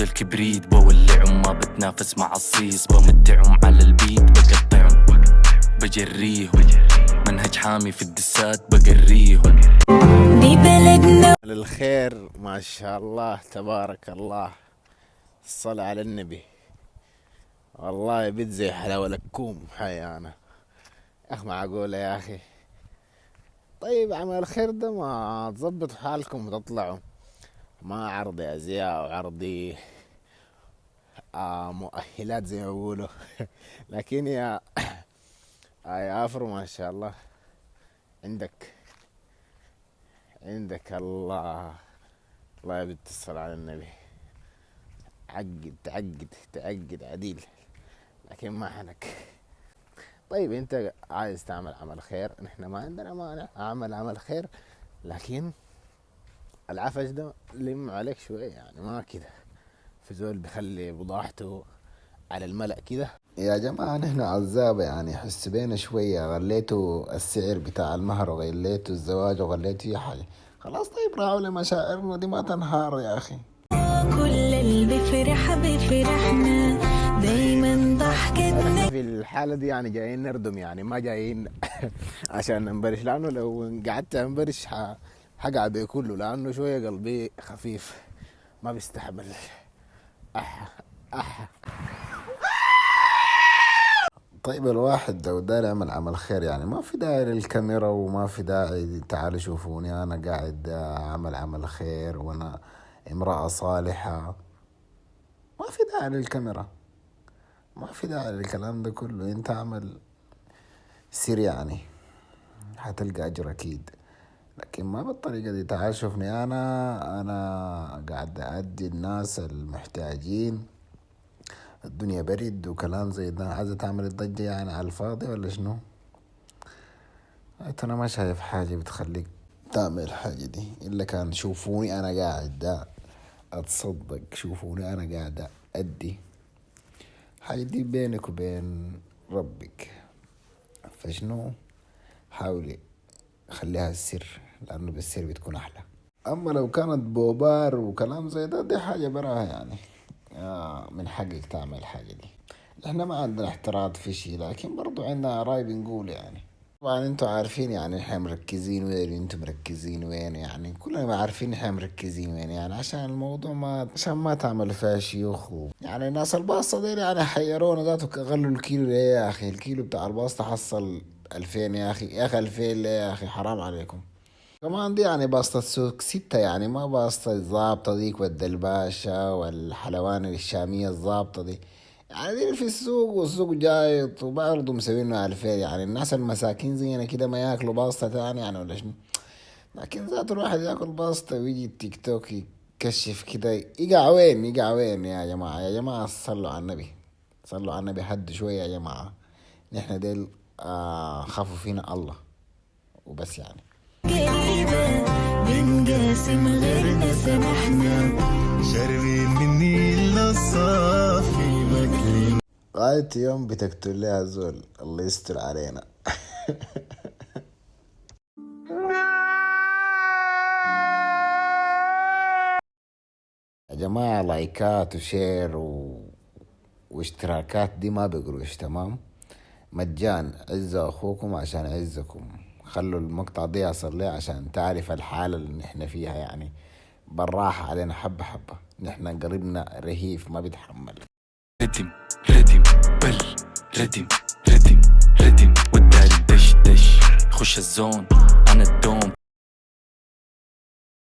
بعود الكبريت بولعهم، ما بتنافس مع الصيص، بمتعهم على البيت بقطعهم، بجريهم منهج حامي في الدسات بقريهم. دي بلدنا الخير ما شاء الله تبارك الله، الصلاة على النبي. والله بيت زي حلاوة لكوم حيانا اخ معقولة يا اخي. طيب عمل الخير ده ما تظبطوا حالكم وتطلعوا، ما عرضي ازياء وعرضي مؤهلات زي ما بيقولوا لكن يا افرو ما شاء الله، عندك الله. الله يا بنت الصلاة على النبي، تعقد عديل لكن ما حنك. طيب انت عايز تعمل عمل خير، نحن ما عندنا مانع اعمل عمل خير، لكن العفش ده لم عليك شوية يعني، ما كده في زول بيخلي بضاعته على الملأ كده. يا جماعة نحن عزابة يعني، حس بينا شوية. غليتوا السعر بتاع المهر وغليتوا الزواج وغليتوا حاجة، خلاص طيب راعوا لمشاعرنا دي ما تنهار يا أخي. كل اللي بفرح بفرحنا دايما ضحكتنا. في الحالة دي يعني جايين نردم يعني، ما جايين عشان ننبرش، لأنه لو قعدت انبرش حقعد بكله، لأنه شوية قلبي خفيف ما بيستحمل. أح طيب الواحد لو داير يعمل عمل خير يعني، ما في داعي للكاميرا وما في داعي تعالوا شوفوني أنا قاعد أعمل عمل خير وأنا امرأة صالحة. ما في داعي للكاميرا، ما في داعي للكلام ده كله. انت عمل سر يعني حتلقى أجر أكيد، لكن ما بالطريقة دي. تعال شوفني أنا قاعد أدي الناس المحتاجين، الدنيا برد وكلام زي ده، عايزة تعمل الضجة يعني على الفاضي ولا شنو؟ أنا ما شايف حاجة بتخليك تعمل الحاجة دي، إلا كان شوفوني أنا قاعد ده أتصدق، شوفوني أنا قاعد أدي حاجة دي بينك وبين ربك، فشنو حاولي خليها السر، لأنه بالسر بتكون أحلى. أما لو كانت بوبار وكلام زي ده، دي حاجة براها يعني، من حقك تعمل الحاجة دي. احنا ما عندنا احتراض في شي، لكن برضو عندنا رأي بنقول يعني. طبعا انتوا عارفين يعني احنا مركزين وين وانتوا مركزين وين، يعني كلنا عارفين احنا مركزين وين يعني، عشان الموضوع عشان ما تعملوا فيها شيوخ يعني الناس الباسطة دي يعني حيرونا ذاته. غلوا الكيلو ليه يا اخي؟ الكيلو بتاع الباسطة حصل 2000 يا اخي، 2000 ليه يا اخي؟ حرام عليكم. كمان دي يعني باسطة سوق 6 يعني، ما باسطة الضابطة ديك والدلباشة والحلواني الشامية الضابطة دي يعني. دي في السوق والسوق جايط وبرضه مسوينه على الفير يعني. الناس المساكين زينا كده ما ياكلوا باسطة تاني يعني ولا شنو؟ لكن ذات الواحد ياكل باسطة ويجي التيك توك يكشف كده، يقع وين يا جماعة؟ يا جماعة صلوا على النبي، صلوا على النبي حد شوية يا جماعة. نحن ديل خافوا فينا الله وبس يعني. قريبة بنقاسم غيرنا سمحنا، شاربين من النيل الصافي مكلين. غاية يوم بتقتل لها زول، الله يستر علينا. يا جماعة لايكات وشير واشتراكات دي ما بقروش، تمام؟ مجان. عزوا أخوكم عشان عزكم. خلوا المقطع دي يصل لي عشان تعرف الحالة اللي نحن فيها يعني، بالراحة علينا حبة حبة، نحن قريبنا رهيف ما بيتحمل. ردم بل ردم والداري دش خش الزون، أنا الدوم